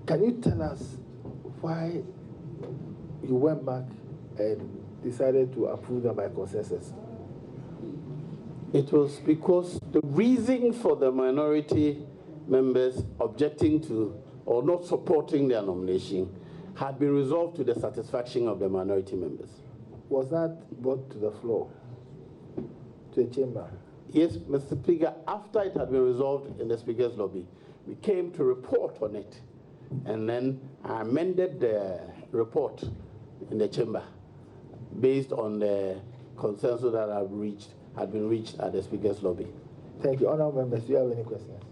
K: Can you tell us why you went back and decided to approve them by consensus?
B: It was because the reason for the minority members objecting to or not supporting their nomination had been resolved to the satisfaction of the minority members.
K: Was that brought to the floor, to the chamber?
B: Yes, Mr. Speaker, after it had been resolved in the Speaker's lobby, we came to report on it, and then I amended the report in the chamber based on the consensus that had been reached at the Speaker's lobby.
K: Thank you. Honourable members, do you have any questions?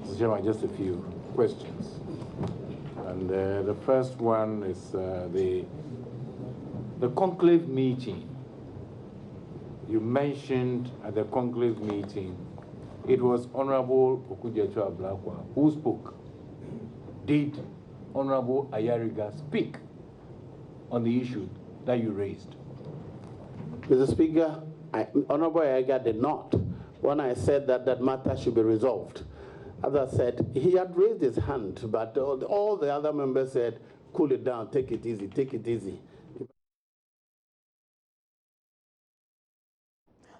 L: Mr. Chairman, just a few questions. And the first one is the conclave meeting. You mentioned at the conclave meeting, it was Honorable Okudzeto-Ablakwa who spoke. Did Honorable Ayariga speak on the issue that you raised?
B: Mr. Speaker, Honorable Ayariga did not. When I said that that matter should be resolved, as I said, he had raised his hand, but all the other members said, cool it down, take it easy, take it easy.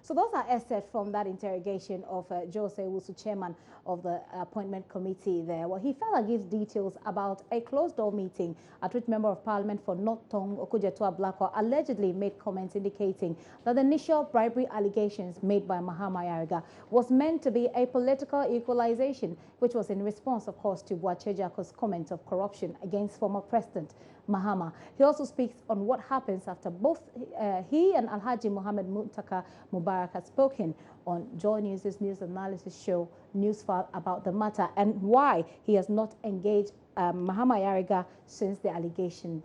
A: So those are excerpts from that interrogation of Jose Wusu, chairman of the appointment committee there. Well, he further gives details about a closed-door meeting at which Member of Parliament for North Tong Okudzeto-Ablakwa allegedly made comments indicating that the initial bribery allegations made by Mahama Ayariga was meant to be a political equalization, which was in response, of course, to Boachejako's comment of corruption against former President Mahama. He also speaks on what happens after both he and Alhaji Mohammed Muntaka Mubarak had spoken on Joy News' news analysis show Newsfile about the matter and why he has not engaged Mahama Ayariga since the allegation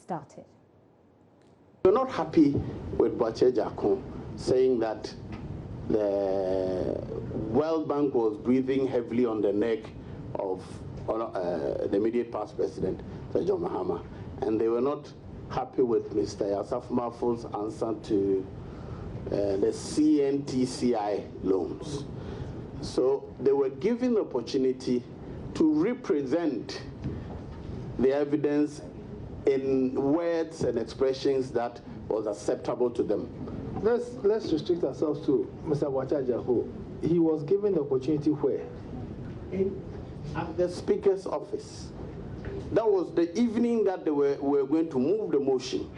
A: started.
B: We're not happy with Boachejako saying that the World Bank was breathing heavily on the neck of the immediate past president, Sir John Mahama. And they were not happy with Mr. Yasaf Mafo's answer to the CNTCI loans. So they were given the opportunity to represent the evidence in words and expressions that was acceptable to them.
K: Let's restrict ourselves to Mr. Boachejaku. He was given the opportunity where?
B: At the Speaker's office. That was the evening that they were going to move the motion.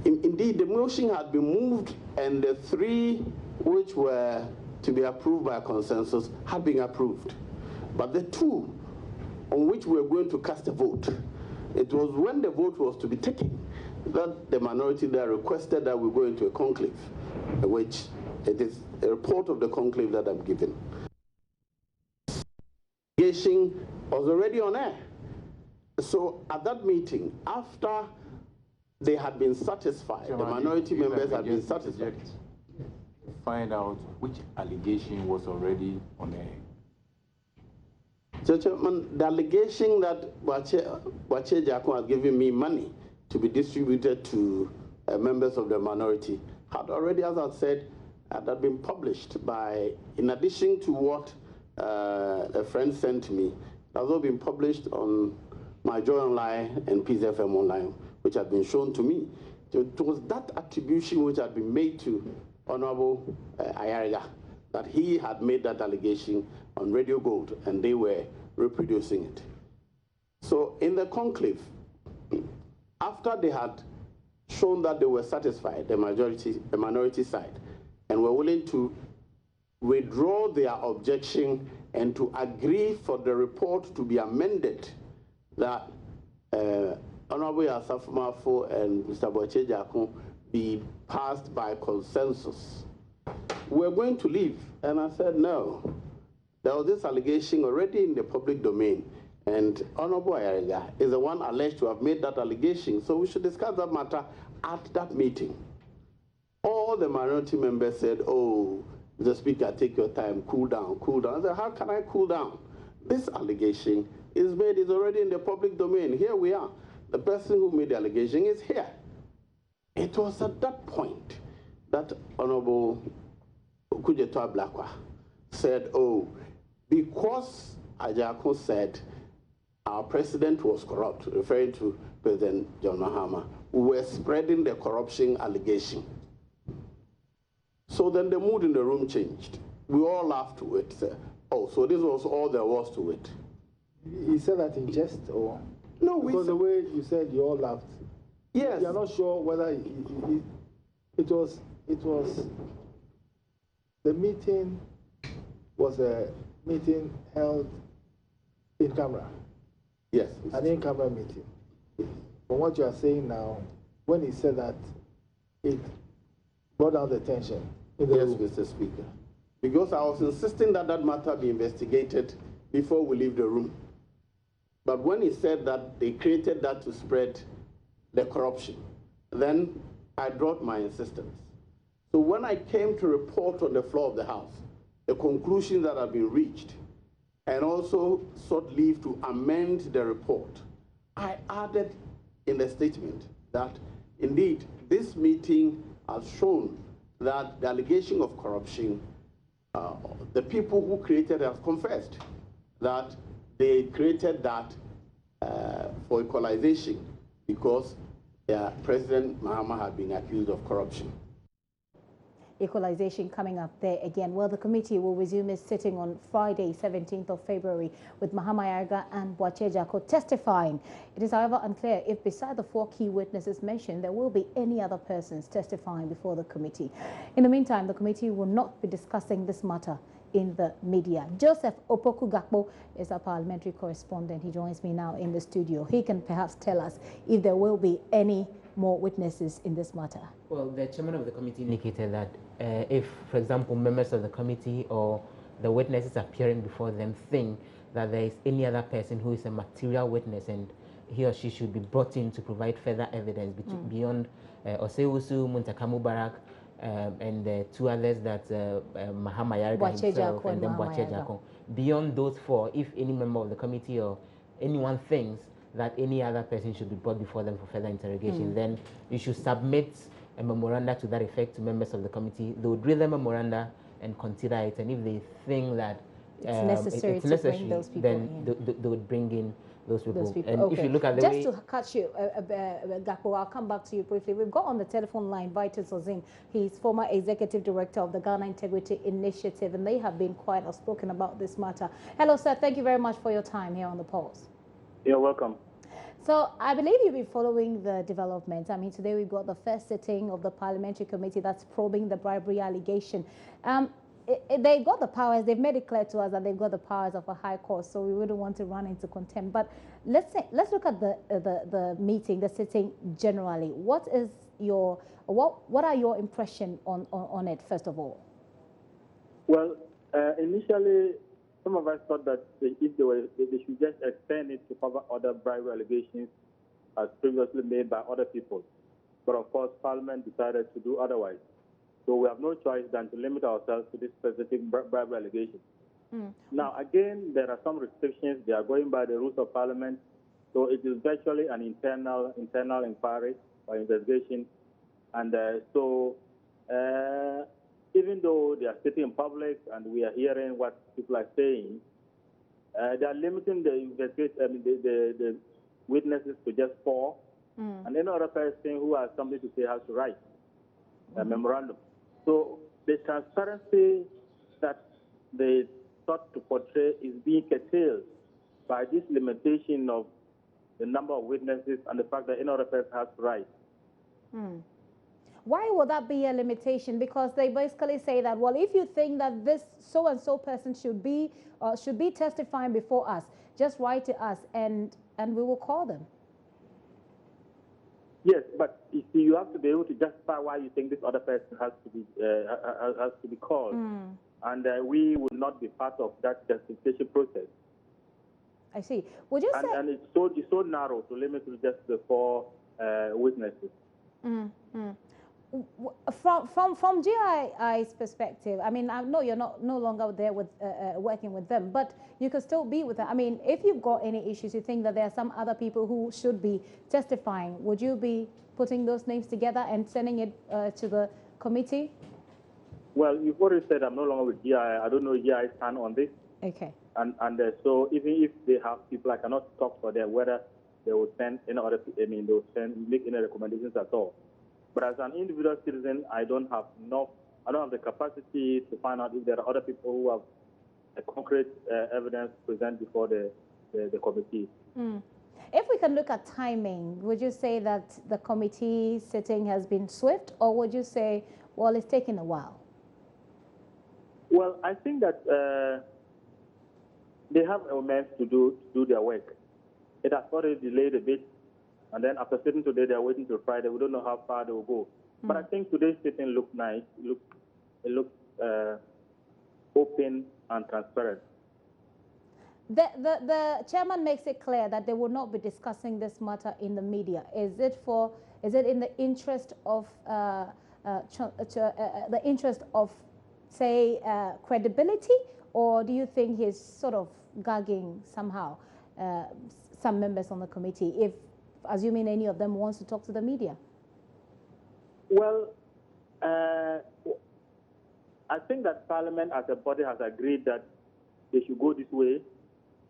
B: Indeed, the motion had been moved, and the three which were to be approved by consensus had been approved. But the two on which we were going to cast a vote, it was when the vote was to be taken that the minority there requested that we go into a conclave, which it is a report of the conclave that I'm giving. Was already on air. So at that meeting, after they had been satisfied, the minority members had been satisfied.
L: Find out which allegation was already on air.
B: So, Chairman, the allegation that Boachejaku had given me money to be distributed to members of the minority had already, as I said, had been published by, in addition to what a friend sent to me, it has also been published on My Joy Online and Peace FM Online, which had been shown to me. So it was that attribution which had been made to Honorable Ayariga, that he had made that allegation on Radio Gold, and they were reproducing it. So in the conclave, after they had shown that they were satisfied, the minority side, and were willing to withdraw their objection and to agree for the report to be amended, that Honorable Yasaf Mafo and Mr. Boachejaku be passed by consensus. We're going to leave. And I said, no. There was this allegation already in the public domain, and Honorable Ayariga is the one alleged to have made that allegation, so we should discuss that matter at that meeting. All the minority members said, oh, the Speaker, take your time, cool down, cool down. I said, how can I cool down? This allegation is already in the public domain. Here we are. The person who made the allegation is here. It was at that point that Honorable
M: Okujeto Ablakwa said, oh, because Ajako said our president was corrupt, referring to President John Mahama, we were spreading the corruption allegation. So then the mood in the room changed. We all laughed to it. Oh, so this was all there was to it.
K: He said that in jest, or?
M: No,
K: because the way you said you all laughed.
M: Yes.
K: You're not sure whether it was, the meeting was a meeting held in camera.
M: Yes.
K: An in-camera meeting. From what you are saying now, when he said that, it brought down the tension in the room.
M: Mr. Speaker. Because I was insisting that that matter be investigated before we leave the room. But when he said that they created that to spread the corruption, then I dropped my insistence. So when I came to report on the floor of the House, the conclusion that had been reached, and also sought leave to amend the report, I added in the statement that indeed this meeting has shown that the allegation of corruption, the people who created it have confessed that they created that for equalization because President Mahama had been accused of corruption.
A: Equalization coming up there again. Well, the committee will resume its sitting on Friday, 17th of February, with Mahama Yarga and Boakye Jako testifying. It is, however, unclear if beside the 4 key witnesses mentioned, there will be any other persons testifying before the committee. In the meantime, the committee will not be discussing this matter in the media. Joseph Opoku Gakpo is our parliamentary correspondent. He joins me now in the studio. He can perhaps tell us if there will be any more witnesses in this matter.
N: Well, the chairman of the committee indicated that if, for example, members of the committee or the witnesses appearing before them think that there is any other person who is a material witness and he or she should be brought in to provide further evidence beyond Osewusu, Muntakamu Barak, and the 2 others that Mahama Yarga himself and then Boakye Jako. Beyond those 4, if any member of the committee or anyone thinks that any other person should be brought before them for further interrogation, then you should submit a memoranda to that effect to members of the committee. They would read the memoranda and consider it, and if they think that
A: it's necessary, bring those people
N: then they would bring in those people. And
A: okay.
N: If you look at the
A: Just to catch you, Gakpo, I'll come back to you briefly. We've got on the telephone line Vitus Ozim. He's former executive director of the Ghana Integrity Initiative, and they have been quite outspoken about this matter. Hello, sir. Thank you very much for your time here on the Pulse.
O: You're welcome.
A: So I believe you've been following the developments. I mean, today we've got the first sitting of the Parliamentary Committee that's probing the bribery allegation. They've got the powers. They've made it clear to us that they've got the powers of a high court, so we wouldn't want to run into contempt. But let's look at the meeting, the sitting generally. What are your impression on it, first of all?
O: Well, initially, some of us thought that if they should just extend it to cover other bribery allegations as previously made by other people. But of course, Parliament decided to do otherwise. So we have no choice than to limit ourselves to this specific bribery allegation. Now, again, there are some restrictions. They are going by the rules of Parliament. So it is virtually an internal inquiry or investigation. And even though they are sitting in public and we are hearing what people are saying, they are limiting the witnesses to just 4. And any other person who has something to say has to write a memorandum. So the transparency that they sought to portray is being curtailed by this limitation of the number of witnesses and the fact that any other person has to write.
A: Why would that be a limitation? Because they basically say that, well, if you think that this so-and-so person should be testifying before us, just write to us and we will call them.
O: Yes, but you see, you have to be able to justify why you think this other person has to be called, and we will not be part of that justification process.
A: I see. Would you say?
O: And it's so narrow to limit to just the 4 witnesses.
A: From GII's perspective, I mean, I know you're no longer there with working with them, but you could still be with them. I mean, if you've got any issues, you think that there are some other people who should be testifying, would you be putting those names together and sending it to the committee?
O: Well, you've already said I'm no longer with GI. I don't know GI's stand on this.
A: Okay.
O: And so even if they have people, I cannot talk for them whether they will send any other. I mean, they will make any recommendations at all. But as an individual citizen, I don't have the capacity to find out if there are other people who have a concrete evidence to present before the committee.
A: If we can look at timing, would you say that the committee sitting has been swift, or would you say, well, it's taken a while?
O: Well, I think that they have a month to do their work. It has already delayed a bit, and then after sitting today, they are waiting till Friday. We don't know how far they will go. But I think today's sitting looked nice. It looks open and transparent.
A: The chairman makes it clear that they will not be discussing this matter in the media. Is it in the interest of say credibility, or do you think he's sort of gagging somehow some members on the committee, if assuming any of them wants to talk to the media?
O: Well, I think that Parliament as a body has agreed that they should go this way.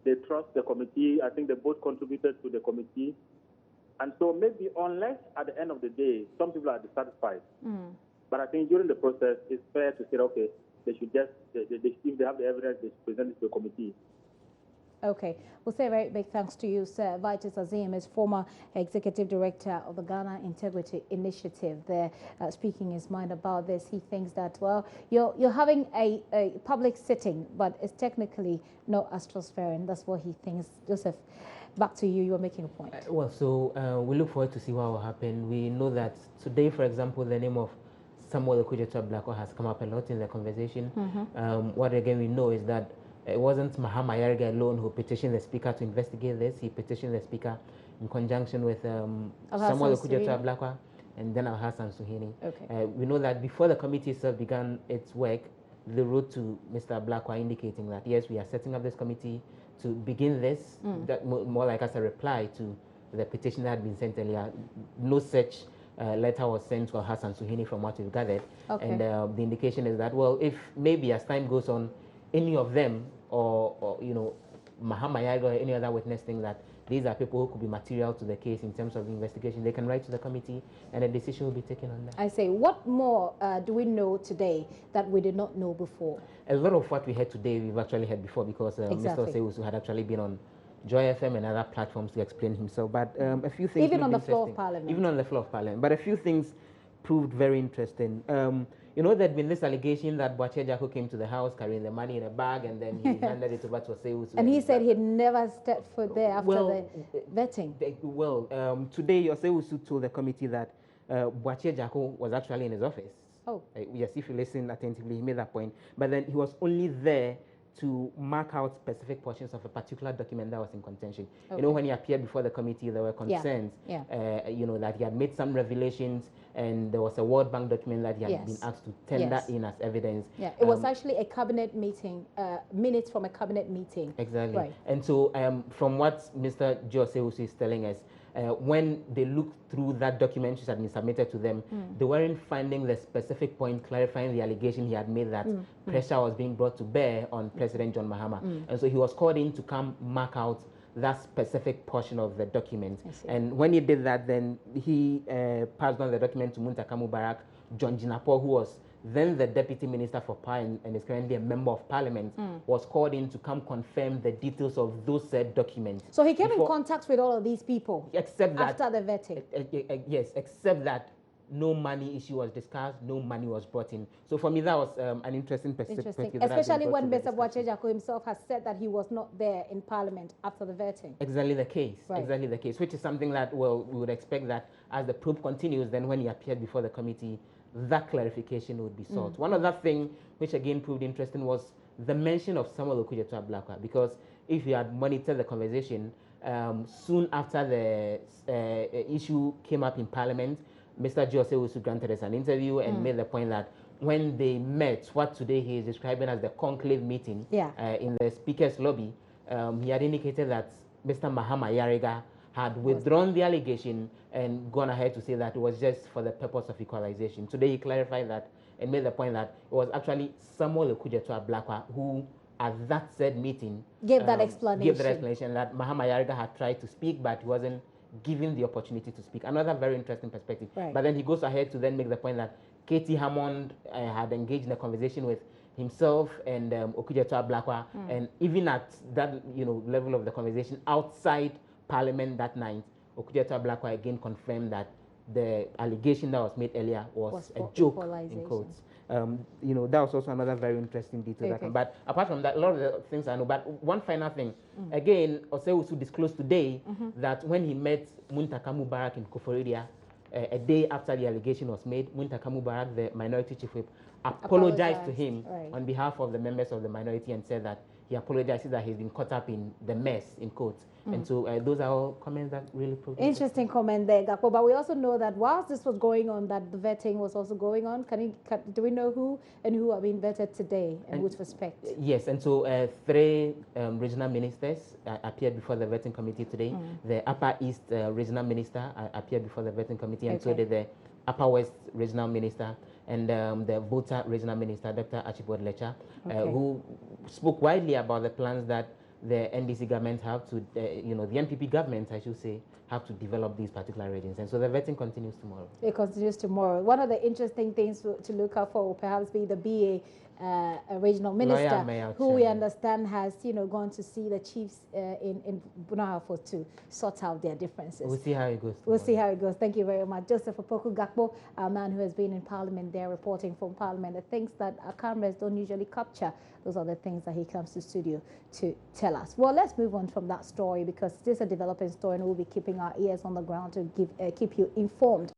O: They trust the committee. I think they both contributed to the committee. And so maybe unless at the end of the day, some people are dissatisfied. But I think during the process, it's fair to say, okay, they should just, if they have the evidence, they should present it to the committee.
A: Okay. We'll say a very big thanks to you, Sir. Vitus Azim is former Executive Director of the Ghana Integrity Initiative. There, speaking his mind about this, he thinks that, well, you're having a public sitting, but it's technically not as transparent. That's what he thinks. Joseph, back to you. You were making a point.
N: Well, so we look forward to see what will happen. We know that today, for example, the name of Samuel Okudzeto-Ablakwa has come up a lot in the conversation. What again we know is that it wasn't Mahama Yarga alone who petitioned the Speaker to investigate this. He petitioned the Speaker in conjunction with Samuel Okudzeto-Ablakwa and then Hassan Suhini.
A: Okay.
N: We know that before the committee itself began its work, they wrote to Mr. Ablakwa indicating that, yes, we are setting up this committee to begin this, that more like as a reply to the petition that had been sent earlier. No such letter was sent to Hassan Suhini from what we've gathered.
A: Okay.
N: And the indication is that, well, if maybe as time goes on, any of them or you know, Mahama Yarga or any other witness think that these are people who could be material to the case in terms of the investigation, they can write to the committee and a decision will be taken on that.
A: I say, what more do we know today that we did not know before?
N: A lot of what we heard today, we've actually heard before, because Mr. Osewusu had actually been on Joy FM and other platforms to explain himself. But a few things...
A: Even on the floor of Parliament.
N: Even on the floor of Parliament. But a few things proved very interesting. You know, there'd been this allegation that Boakye Jackor came to the house carrying the money in a bag and then he handed it over to Osewusu.
A: And he said he'd never stepped foot there after the vetting.
N: Today Osewusu told the committee that Boakye Jackor was actually in his office.
A: Oh.
N: Yes, if you listen attentively, he made that point. But then he was only there to mark out specific portions of a particular document that was in contention. Okay. You know, when he appeared before the committee, there were concerns, you know, that he had made some revelations, and there was a World Bank document that he had been asked to tender in as evidence.
A: Yeah, it was actually a cabinet meeting, minutes from a cabinet meeting.
N: Exactly.
A: Right.
N: And so from what Mr. Osewusu is telling us, when they looked through that document which had been submitted to them, they weren't finding the specific point clarifying the allegation he had made that pressure was being brought to bear on President John Mahama. And so he was called in to come mark out that specific portion of the document. And when he did that, then he passed on the document to Muntaka Mubarak. John Jinapor, who was then the Deputy Minister for Power and is currently a Member of Parliament, was called in to come confirm the details of those said documents.
A: So he came in contact with all of these people
N: except that,
A: after the vetting?
N: Yes, except that no money issue was discussed, no money was brought in. So for me, that was an interesting perspective.
A: Especially when Mr. Boakye Jackor himself has said that he was not there in Parliament after the vetting.
N: Exactly the case.
A: Right.
N: Exactly the case, which is something that, well, we would expect that as the probe continues, then when he appeared before the committee, that clarification would be sought. One other thing which again proved interesting was the mention of Samuel Okudzeto-Ablakwa, because if you had monitored the conversation, soon after the issue came up in Parliament, Mr. Osewusu granted us an interview and made the point that when they met, what today he is describing as the conclave meeting in the Speaker's lobby, he had indicated that Mr. Mahama Yarga had withdrawn the allegation and gone ahead to say that it was just for the purpose of equalization. Today he clarified that and made the point that it was actually Samuel Okujetua Blakwa who, at that said meeting,
A: gave that explanation
N: that Mahama Yariga had tried to speak, but he wasn't given the opportunity to speak. Another very interesting perspective.
A: Right.
N: But then he goes ahead to then make the point that Katie Hammond had engaged in a conversation with himself and Okujetua Blakwa, and even at that level of the conversation outside Parliament that night, Okujetua Blakwa again confirmed that the allegation that was made earlier was a joke, in quotes. That was also another very interesting detail.
A: Okay.
N: But apart from that, a lot of the things I know. But one final thing, again, Osewusu disclosed today that when he met Muntaka Mubarak in Koforidua, a day after the allegation was made, Muntaka Mubarak, the minority chief whip, apologized to him on behalf of the members of the minority and said that he apologizes that he's been caught up in the mess, in quotes. And so those are all comments that really proved
A: interesting comment there, Gakpo. But we also know that whilst this was going on, that the vetting was also going on. Do we know who are being vetted today and with respect?
N: Yes, and so 3 regional ministers appeared before the vetting committee today. The Upper East regional minister appeared before the vetting committee, and so did the Upper West regional minister and the Volta regional minister, Dr. Archibald Lecha, who spoke widely about the plans that the NDC government have to, the NPP government, I should say, have to develop these particular regions. And so the vetting continues tomorrow.
A: It continues tomorrow. One of the interesting things to look out for will perhaps be the BA regional minister, who we understand has, gone to see the chiefs in Bunahafo to sort out their differences.
N: We'll see how it goes.
A: We'll see how it goes. Thank you very much. Joseph Opoku Gakpo, a man who has been in Parliament there, reporting from Parliament, the things that our cameras don't usually capture. Those are the things that he comes to studio to tell us. Well, let's move on from that story, because this is a developing story and we'll be keeping our ears on the ground to keep you informed.